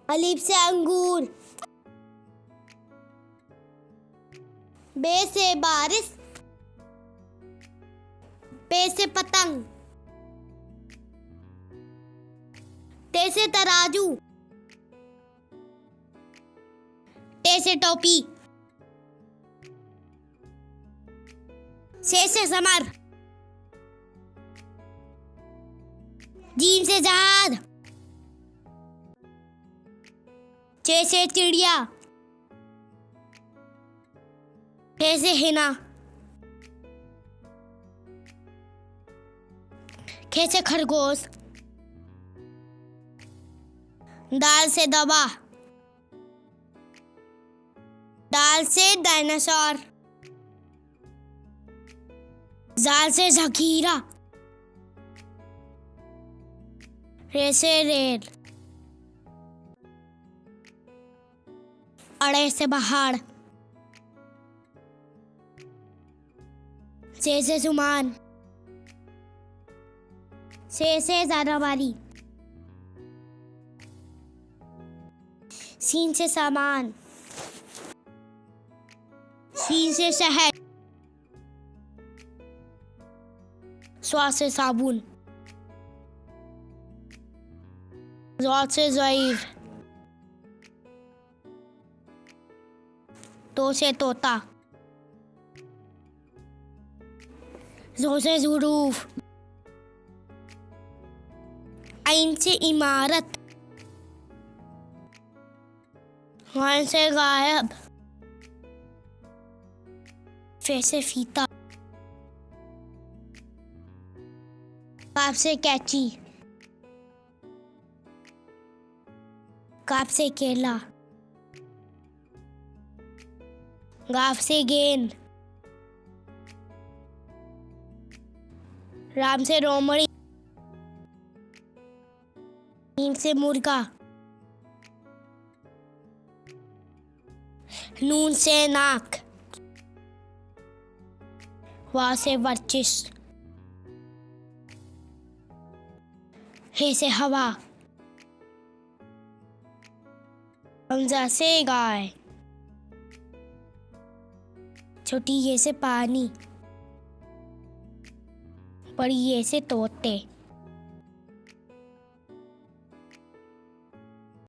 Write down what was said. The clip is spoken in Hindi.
अलिफ से अंगूर। बे से बारिश। पे से पतंग। ते से तराजू। टे से टोपी। से समर। जीम से जहाज। चे से चिड़िया। हे से हिना। खे से खरगोश। दाल से दवा। दाल से डायनासोर। जाल से जखीरा। रे से रेल। अड़े से पहाड़। से सुमान। से ज़ारावारी। सीन से सामान। सीन से शहर। स्वा से साबुन। ज़ॉ से ज़ईफ़। तो से तोता। ज़ो से ज़ुरूफ। आइन से इमारत। गायन से गायब। फे से फीता। काफ से कैची। काफ से केला। गाफ से गेंद। राम से रोमड़ी। नीम से मुर्गा। नून से नाक। वा से वर्चिश। हे से हवा। हमजा से गाय। छोटी ये से पानी। बड़ी ये से तोते।